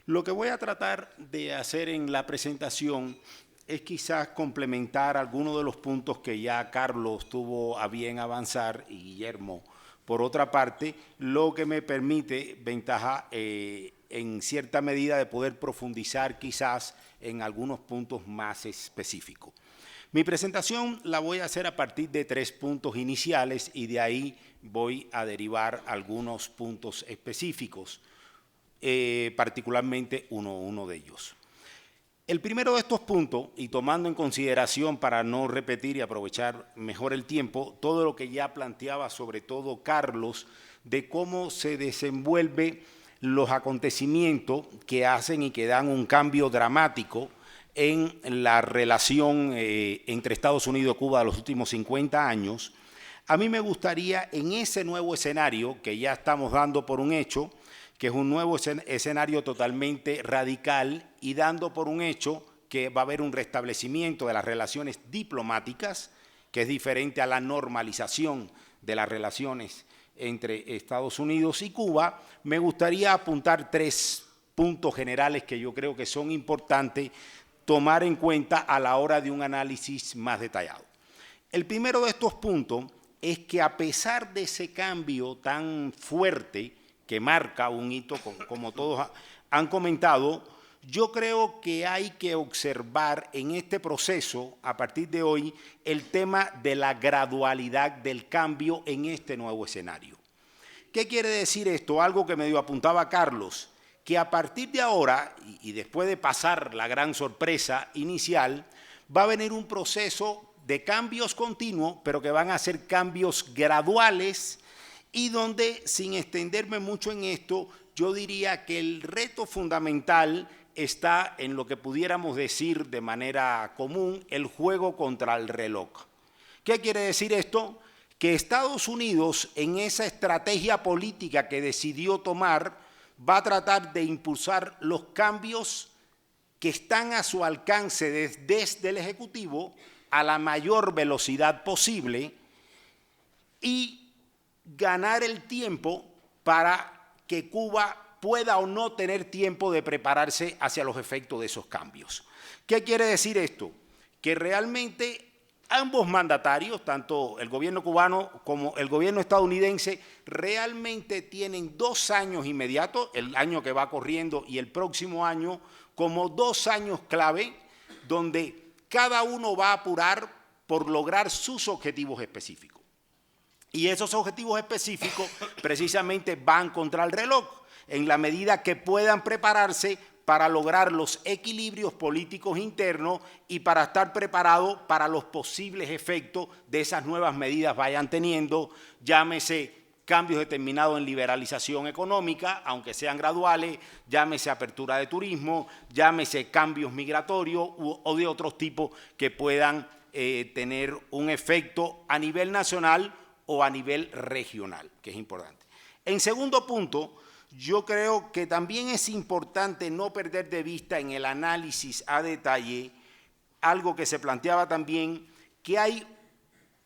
Lo que voy a tratar de hacer en la presentación es quizás complementar algunos de los puntos que ya Carlos tuvo a bien avanzar y Guillermo por otra parte, lo que me permite ventaja en cierta medida de poder profundizar quizás en algunos puntos más específicos. Mi presentación la voy a hacer a partir de 3 puntos iniciales y de ahí voy a derivar algunos puntos específicos, particularmente uno de ellos. El primero de estos puntos, y tomando en consideración para no repetir y aprovechar mejor el tiempo, todo lo que ya planteaba sobre todo Carlos, de cómo se desenvuelven los acontecimientos que hacen y que dan un cambio dramático en la relación entre Estados Unidos y Cuba de los últimos 50 años, a mí me gustaría en ese nuevo escenario que ya estamos dando por un hecho, que es un nuevo escenario totalmente radical y dando por un hecho que va a haber un restablecimiento de las relaciones diplomáticas, que es diferente a la normalización de las relaciones entre Estados Unidos y Cuba, me gustaría apuntar 3 puntos generales que yo creo que son importantes tomar en cuenta a la hora de un análisis más detallado. El primero de estos puntos es que a pesar de ese cambio tan fuerte que marca un hito, como todos han comentado, yo creo que hay que observar en este proceso, a partir de hoy, el tema de la gradualidad del cambio en este nuevo escenario. ¿Qué quiere decir esto? Algo que medio apuntaba Carlos, que a partir de ahora, y después de pasar la gran sorpresa inicial, va a venir un proceso de cambios continuos, pero que van a ser cambios graduales, y donde, sin extenderme mucho en esto, yo diría que el reto fundamental está en lo que pudiéramos decir de manera común, el juego contra el reloj. ¿Qué quiere decir esto? Que Estados Unidos, en esa estrategia política que decidió tomar, va a tratar de impulsar los cambios que están a su alcance desde el Ejecutivo a la mayor velocidad posible y ganar el tiempo para que Cuba pueda o no tener tiempo de prepararse hacia los efectos de esos cambios. ¿Qué quiere decir esto? Que realmente ambos mandatarios, tanto el gobierno cubano como el gobierno estadounidense, realmente tienen 2 años inmediatos, el año que va corriendo y el próximo año, como 2 años clave, donde cada uno va a apurar por lograr sus objetivos específicos. Y esos objetivos específicos precisamente van contra el reloj, en la medida que puedan prepararse para lograr los equilibrios políticos internos y para estar preparados para los posibles efectos de esas nuevas medidas vayan teniendo, llámese cambios determinados en liberalización económica, aunque sean graduales, llámese apertura de turismo, llámese cambios migratorios o de otros tipos que puedan tener un efecto a nivel nacional o a nivel regional, que es importante. En segundo punto, yo creo que también es importante no perder de vista en el análisis a detalle algo que se planteaba también, que hay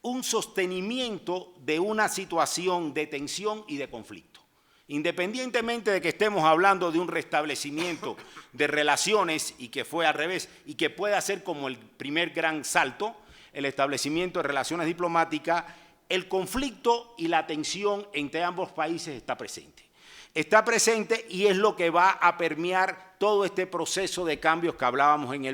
un sostenimiento de una situación de tensión y de conflicto. Independientemente de que estemos hablando de un restablecimiento de relaciones y que fue al revés y que pueda ser como el primer gran salto, el establecimiento de relaciones diplomáticas, el conflicto y la tensión entre ambos países está presente. Está presente y es lo que va a permear todo este proceso de cambios que hablábamos en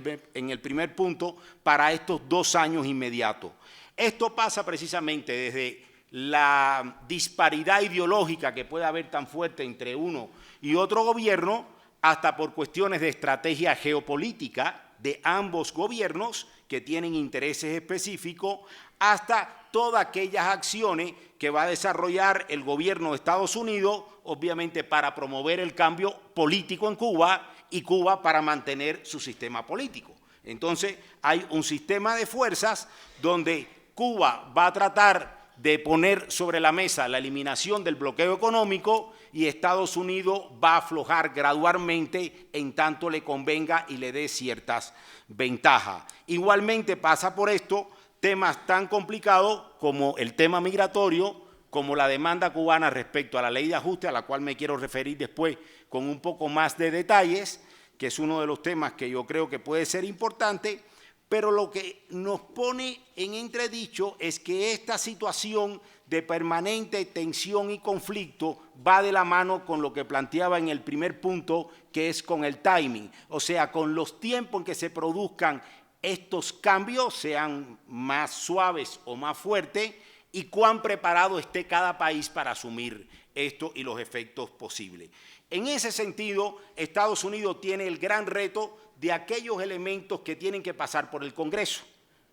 el primer punto para estos 2 años inmediatos. Esto pasa precisamente desde la disparidad ideológica que puede haber tan fuerte entre uno y otro gobierno, hasta por cuestiones de estrategia geopolítica de ambos gobiernos que tienen intereses específicos, hasta todas aquellas acciones que va a desarrollar el gobierno de Estados Unidos, obviamente para promover el cambio político en Cuba y Cuba para mantener su sistema político. Entonces hay un sistema de fuerzas donde Cuba va a tratar de poner sobre la mesa la eliminación del bloqueo económico y Estados Unidos va a aflojar gradualmente en tanto le convenga y le dé ciertas ventajas. Igualmente pasa por esto temas tan complicados como el tema migratorio, como la demanda cubana respecto a la ley de ajuste, a la cual me quiero referir después con un poco más de detalles, que es uno de los temas que yo creo que puede ser importante, pero lo que nos pone en entredicho es que esta situación de permanente tensión y conflicto va de la mano con lo que planteaba en el primer punto, que es con el timing, o sea, con los tiempos en que se produzcan estos cambios, sean más suaves o más fuertes, y cuán preparado esté cada país para asumir esto y los efectos posibles. En ese sentido, Estados Unidos tiene el gran reto de aquellos elementos que tienen que pasar por el Congreso,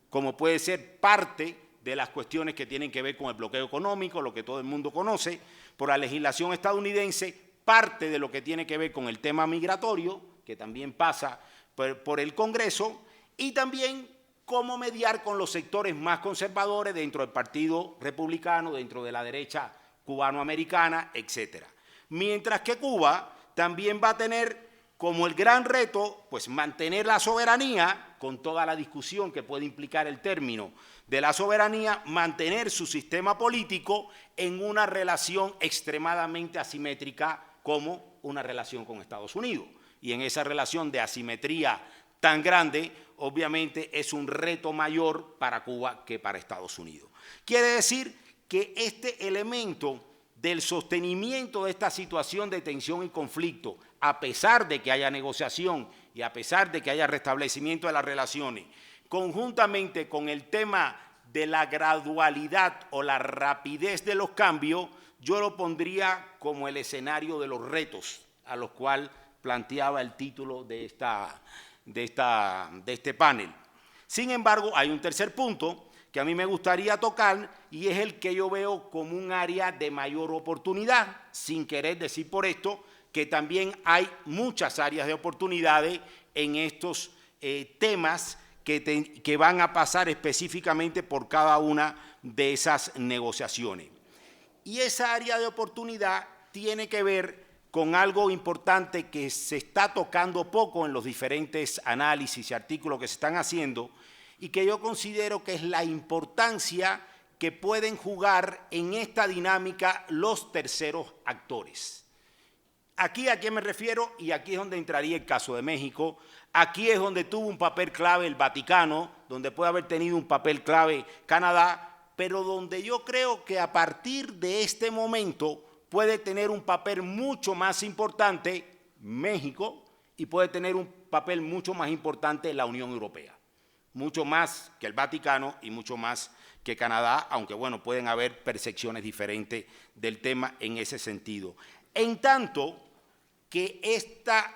como puede ser parte de las cuestiones que tienen que ver con el bloqueo económico, lo que todo el mundo conoce, por la legislación estadounidense, parte de lo que tiene que ver con el tema migratorio, que también pasa por el Congreso, y también cómo mediar con los sectores más conservadores dentro del Partido Republicano, dentro de la derecha cubanoamericana, etcétera. Mientras que Cuba también va a tener como el gran reto, pues mantener la soberanía, con toda la discusión que puede implicar el término de la soberanía, mantener su sistema político en una relación extremadamente asimétrica como una relación con Estados Unidos. Y en esa relación de asimetría tan grande, obviamente es un reto mayor para Cuba que para Estados Unidos. Quiere decir que este elemento del sostenimiento de esta situación de tensión y conflicto, a pesar de que haya negociación y a pesar de que haya restablecimiento de las relaciones, conjuntamente con el tema de la gradualidad o la rapidez de los cambios, yo lo pondría como el escenario de los retos a los cuales planteaba el título de este panel. Sin embargo, hay un tercer punto que a mí me gustaría tocar y es el que yo veo como un área de mayor oportunidad, sin querer decir por esto que también hay muchas áreas de oportunidades en estos temas que van a pasar específicamente por cada una de esas negociaciones. Y esa área de oportunidad tiene que ver con algo importante que se está tocando poco en los diferentes análisis y artículos que se están haciendo y que yo considero que es la importancia que pueden jugar en esta dinámica los terceros actores. Aquí a quién me refiero y aquí es donde entraría el caso de México. Aquí es donde tuvo un papel clave el Vaticano, donde puede haber tenido un papel clave Canadá, pero donde yo creo que a partir de este momento puede tener un papel mucho más importante México y puede tener un papel mucho más importante la Unión Europea. Mucho más que el Vaticano y mucho más que Canadá, aunque bueno, pueden haber percepciones diferentes del tema en ese sentido. En tanto que esta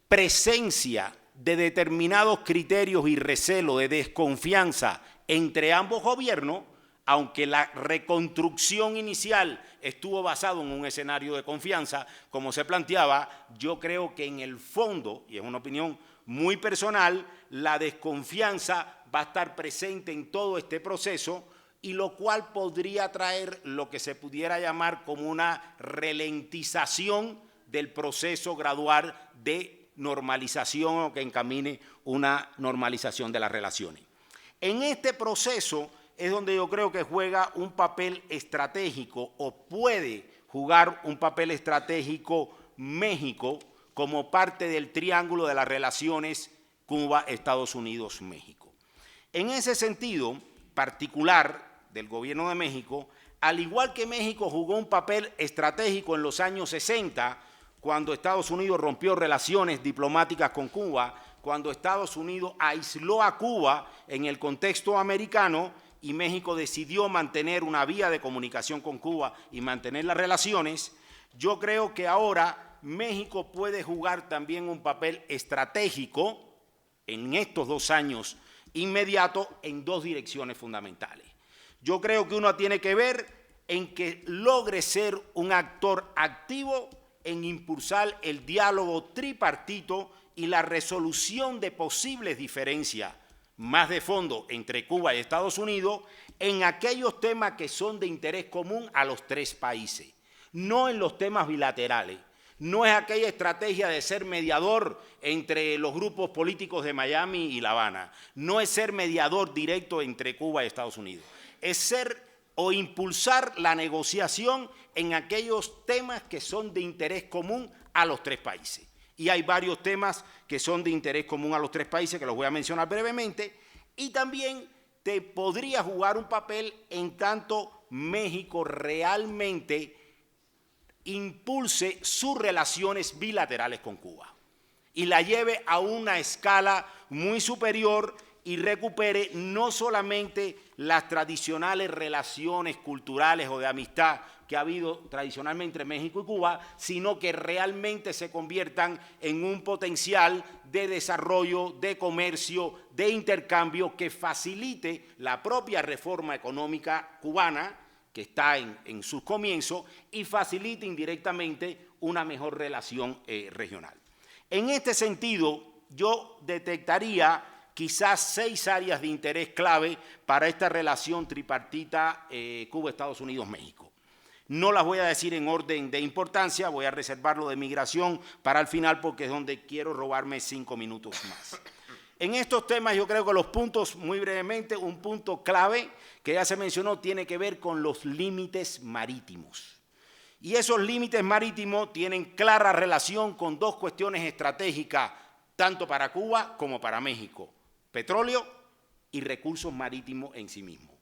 presencia de determinados criterios y recelo de desconfianza entre ambos gobiernos, aunque la reconstrucción inicial estuvo basado en un escenario de confianza, como se planteaba, yo creo que en el fondo, y es una opinión muy personal, la desconfianza va a estar presente en todo este proceso y lo cual podría traer lo que se pudiera llamar como una ralentización del proceso gradual de normalización o que encamine una normalización de las relaciones. En este proceso es donde yo creo que juega un papel estratégico o puede jugar un papel estratégico México como parte del triángulo de las relaciones Cuba, Estados Unidos, México. En ese sentido particular del gobierno de México, al igual que México jugó un papel estratégico en los años 60, cuando Estados Unidos rompió relaciones diplomáticas con Cuba, cuando Estados Unidos aisló a Cuba en el contexto americano y México decidió mantener una vía de comunicación con Cuba y mantener las relaciones, yo creo que ahora México puede jugar también un papel estratégico en estos 2 años inmediatos en 2 direcciones fundamentales. Yo creo que uno tiene que ver en que logre ser un actor activo en impulsar el diálogo tripartito y la resolución de posibles diferencias más de fondo entre Cuba y Estados Unidos en aquellos temas que son de interés común a los 3 países, no en los temas bilaterales. No es aquella estrategia de ser mediador entre los grupos políticos de Miami y La Habana. No es ser mediador directo entre Cuba y Estados Unidos. Es ser o impulsar la negociación en aquellos temas que son de interés común a los tres países. Y hay varios temas que son de interés común a los tres países que los voy a mencionar brevemente. Y también te podría jugar un papel en tanto México realmente impulse sus relaciones bilaterales con Cuba y la lleve a una escala muy superior y recupere no solamente las tradicionales relaciones culturales o de amistad que ha habido tradicionalmente entre México y Cuba, sino que realmente se conviertan en un potencial de desarrollo, de comercio, de intercambio que facilite la propia reforma económica cubana, que está en sus comienzos, y facilite indirectamente una mejor relación regional. En este sentido, yo detectaría quizás 6 áreas de interés clave para esta relación tripartita Cuba, Estados Unidos, México. No las voy a decir en orden de importancia, voy a reservarlo de migración para el final porque es donde quiero robarme 5 minutos más. En estos temas yo creo que los puntos, muy brevemente, un punto clave que ya se mencionó tiene que ver con los límites marítimos. Y esos límites marítimos tienen clara relación con 2 cuestiones estratégicas, tanto para Cuba como para México: petróleo y recursos marítimos en sí mismos.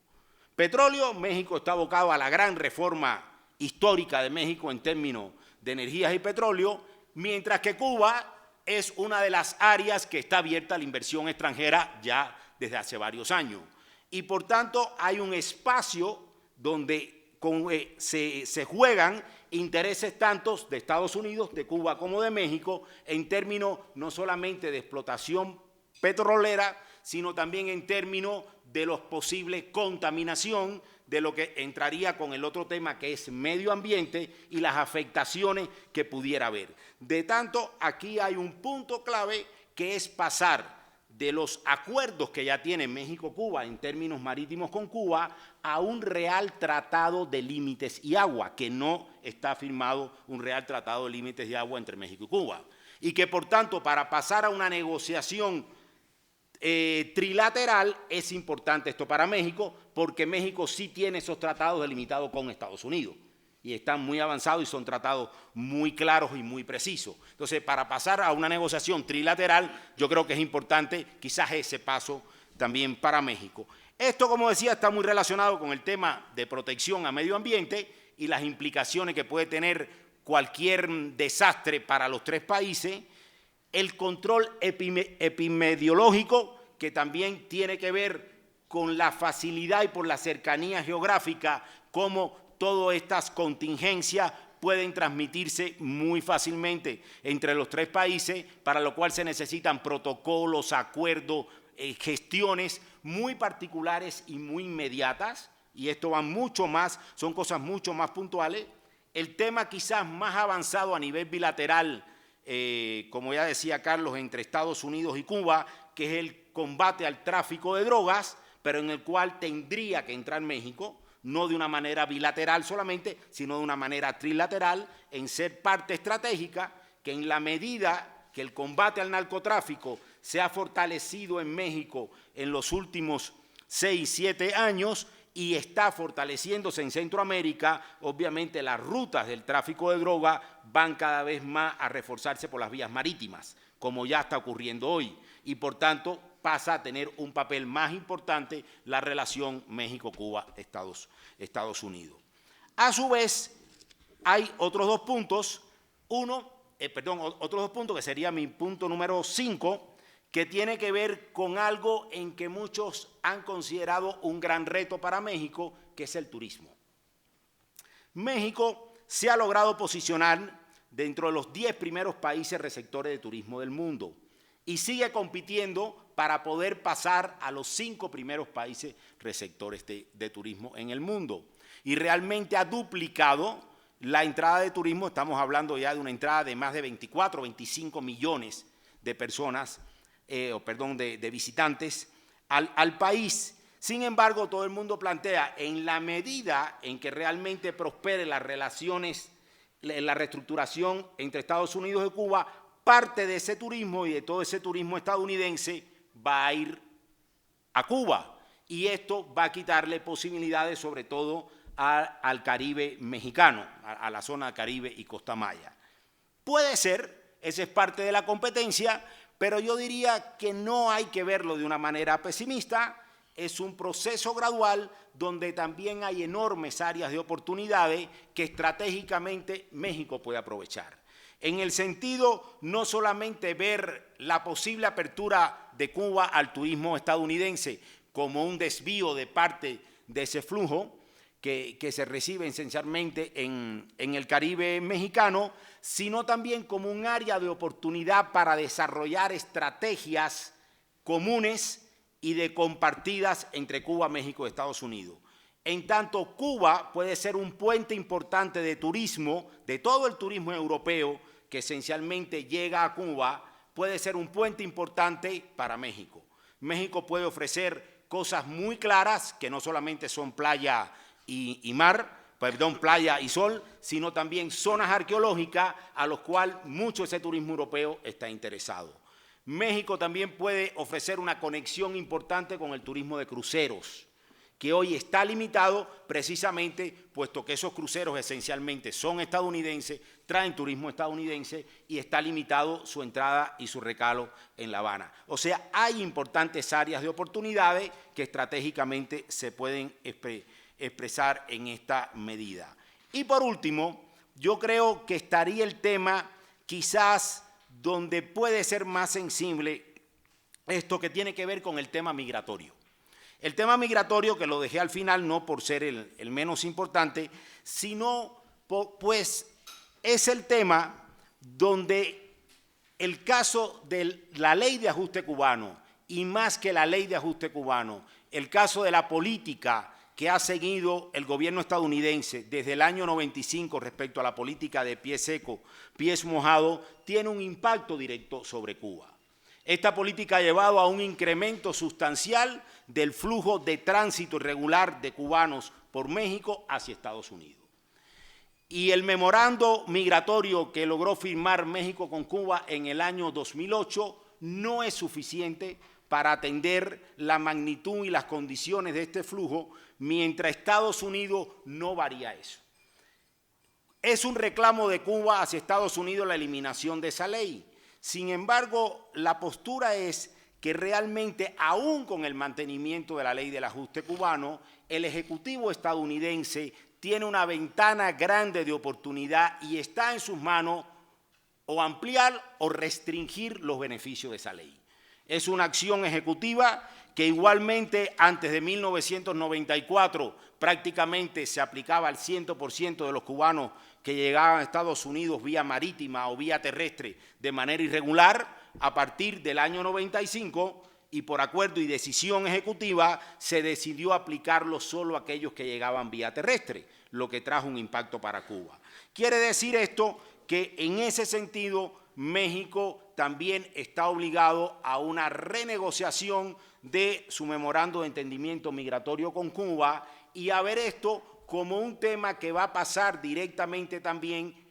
Petróleo, México está abocado a la gran reforma histórica de México en términos de energías y petróleo, mientras que Cuba es una de las áreas que está abierta a la inversión extranjera ya desde hace varios años. Y por tanto hay un espacio donde se juegan intereses tantos de Estados Unidos, de Cuba como de México, en términos no solamente de explotación petrolera, sino también en términos de los posibles contaminación, de lo que entraría con el otro tema que es medio ambiente y las afectaciones que pudiera haber. De tanto, aquí hay un punto clave que es pasar de los acuerdos que ya tiene México-Cuba en términos marítimos con Cuba a un real tratado de límites y agua, que no está firmado un real tratado de límites y agua entre México y Cuba. Y que por tanto, para pasar a una negociación trilateral es importante esto para México, porque México sí tiene esos tratados delimitados con Estados Unidos y están muy avanzados y son tratados muy claros y muy precisos. Entonces, para pasar a una negociación trilateral, yo creo que es importante quizás ese paso también para México. Esto, como decía, está muy relacionado con el tema de protección a medio ambiente y las implicaciones que puede tener cualquier desastre para los tres países. El control epidemiológico, que también tiene que ver con la facilidad y por la cercanía geográfica, cómo todas estas contingencias pueden transmitirse muy fácilmente entre los tres países, para lo cual se necesitan protocolos, acuerdos, gestiones muy particulares y muy inmediatas, y esto va mucho más, son cosas mucho más puntuales. El tema quizás más avanzado a nivel bilateral, como ya decía Carlos, entre Estados Unidos y Cuba, que es el combate al tráfico de drogas, pero en el cual tendría que entrar México, no de una manera bilateral solamente, sino de una manera trilateral, en ser parte estratégica, que en la medida que el combate al narcotráfico se ha fortalecido en México en los últimos 6, 7 años, y está fortaleciéndose en Centroamérica, obviamente las rutas del tráfico de droga van cada vez más a reforzarse por las vías marítimas, como ya está ocurriendo hoy, y por tanto pasa a tener un papel más importante la relación México-Cuba-Estados Unidos. A su vez, hay otros 2 puntos, otros 2 puntos que sería mi punto número 5, que tiene que ver con algo en que muchos han considerado un gran reto para México, que es el turismo. México se ha logrado posicionar dentro de los 10 primeros países receptores de turismo del mundo y sigue compitiendo para poder pasar a los 5 primeros países receptores de turismo en el mundo. Y realmente ha duplicado la entrada de turismo, estamos hablando ya de una entrada de más de 24, 25 millones de personas, de visitantes al país. Sin embargo, todo el mundo plantea, en la medida en que realmente prospere las relaciones, la reestructuración entre Estados Unidos y Cuba, parte de ese turismo y de todo ese turismo estadounidense va a ir a Cuba. y esto va a quitarle posibilidades sobre todo al Caribe mexicano, a la zona Caribe y Costa Maya. Puede ser, esa es parte de la competencia, pero yo diría que no hay que verlo de una manera pesimista. Es un proceso gradual donde también hay enormes áreas de oportunidades que estratégicamente México puede aprovechar. En el sentido no solamente ver la posible apertura de Cuba al turismo estadounidense como un desvío de parte de ese flujo que se recibe esencialmente en el Caribe mexicano, sino también como un área de oportunidad para desarrollar estrategias comunes y de compartidas entre Cuba, México y Estados Unidos. En tanto, Cuba puede ser un puente importante de turismo, de todo el turismo europeo que esencialmente llega a Cuba, puede ser un puente importante para México. México puede ofrecer cosas muy claras, que no solamente son playa y playa y sol, sino también zonas arqueológicas a los cuales mucho ese turismo europeo está interesado. México también puede ofrecer una conexión importante con el turismo de cruceros, que hoy está limitado precisamente puesto que esos cruceros esencialmente son estadounidenses, traen turismo estadounidense y está limitado su entrada y su recalo en La Habana. O sea, hay importantes áreas de oportunidades que estratégicamente se pueden expresar en esta medida. Y por último, yo creo que estaría el tema quizás donde puede ser más sensible esto que tiene que ver con el tema migratorio. El tema migratorio, que lo dejé al final, no por ser el menos importante, sino pues es el tema donde el caso de la ley de ajuste cubano, y más que la ley de ajuste cubano, el caso de la política que ha seguido el gobierno estadounidense desde el año 95 respecto a la política de pie seco, pies mojados, tiene un impacto directo sobre Cuba. Esta política ha llevado a un incremento sustancial del flujo de tránsito irregular de cubanos por México hacia Estados Unidos. Y el memorando migratorio que logró firmar México con Cuba en el año 2008 no es suficiente para atender la magnitud y las condiciones de este flujo, mientras Estados Unidos no varía eso. Es un reclamo de Cuba hacia Estados Unidos la eliminación de esa ley. Sin embargo, la postura es que realmente, aún con el mantenimiento de la ley del ajuste cubano, el Ejecutivo estadounidense tiene una ventana grande de oportunidad y está en sus manos o ampliar o restringir los beneficios de esa ley. Es una acción ejecutiva que igualmente antes de 1994 prácticamente se aplicaba al 100% de los cubanos que llegaban a Estados Unidos vía marítima o vía terrestre de manera irregular. A partir del año 95 y por acuerdo y decisión ejecutiva se decidió aplicarlo solo a aquellos que llegaban vía terrestre, lo que trajo un impacto para Cuba. Quiere decir esto que en ese sentido México también está obligado a una renegociación de su memorando de entendimiento migratorio con Cuba y a ver esto como un tema que va a pasar directamente también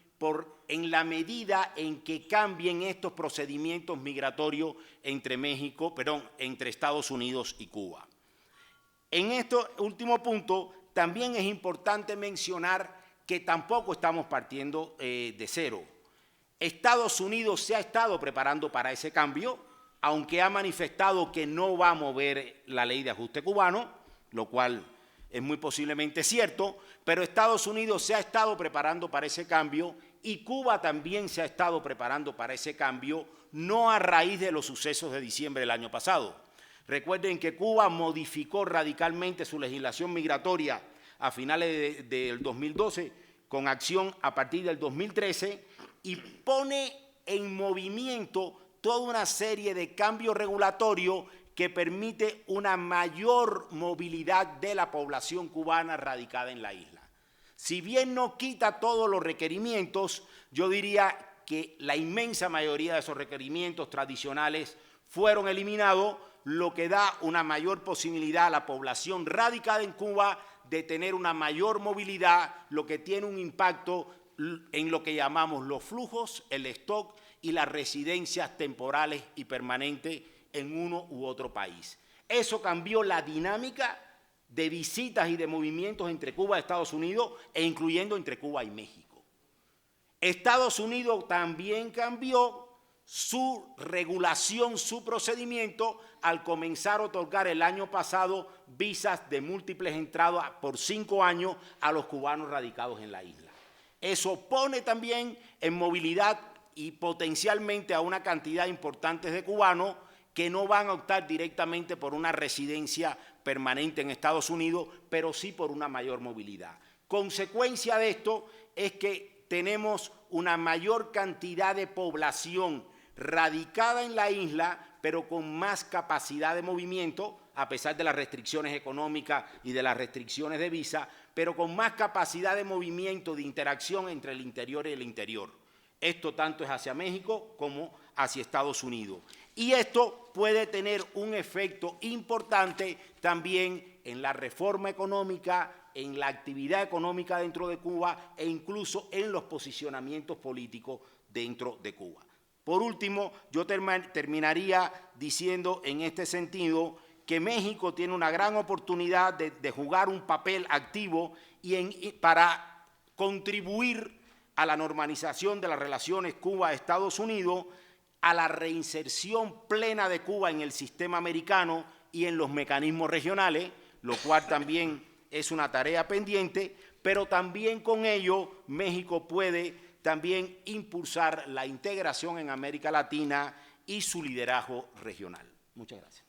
en la medida en que cambien estos procedimientos migratorios entre Estados Unidos y Cuba. En este último punto también es importante mencionar que tampoco estamos partiendo de cero. Estados Unidos se ha estado preparando para ese cambio, aunque ha manifestado que no va a mover la ley de ajuste cubano, lo cual es muy posiblemente cierto, pero Estados Unidos se ha estado preparando para ese cambio y Cuba también se ha estado preparando para ese cambio, no a raíz de los sucesos de diciembre del año pasado. Recuerden que Cuba modificó radicalmente su legislación migratoria a finales del 2012, con acción a partir del 2013, y pone en movimiento toda una serie de cambios regulatorios que permite una mayor movilidad de la población cubana radicada en la isla. Si bien no quita todos los requerimientos, yo diría que la inmensa mayoría de esos requerimientos tradicionales fueron eliminados, lo que da una mayor posibilidad a la población radicada en Cuba de tener una mayor movilidad, lo que tiene un impacto en lo que llamamos los flujos, el stock y las residencias temporales y permanentes en uno u otro país. Eso cambió la dinámica de visitas y de movimientos entre Cuba y Estados Unidos e incluyendo entre Cuba y México. Estados Unidos también cambió su regulación, su procedimiento, al comenzar a otorgar el año pasado visas de múltiples entradas por 5 años a los cubanos radicados en la isla. Eso pone también en movilidad y potencialmente a una cantidad importante de cubanos que no van a optar directamente por una residencia permanente en Estados Unidos, pero sí por una mayor movilidad. Consecuencia de esto es que tenemos una mayor cantidad de población radicada en la isla, pero con más capacidad de movimiento, a pesar de las restricciones económicas y de las restricciones de visa, pero con más capacidad de movimiento, de interacción entre el interior y el interior. Esto tanto es hacia México como hacia Estados Unidos. Y esto puede tener un efecto importante también en la reforma económica, en la actividad económica dentro de Cuba e incluso en los posicionamientos políticos dentro de Cuba. Por último, yo terminaría diciendo en este sentido que México tiene una gran oportunidad de jugar un papel activo para contribuir a la normalización de las relaciones Cuba-Estados Unidos, a la reinserción plena de Cuba en el sistema americano y en los mecanismos regionales, lo cual también es una tarea pendiente, pero también con ello México puede también impulsar la integración en América Latina y su liderazgo regional. Muchas gracias.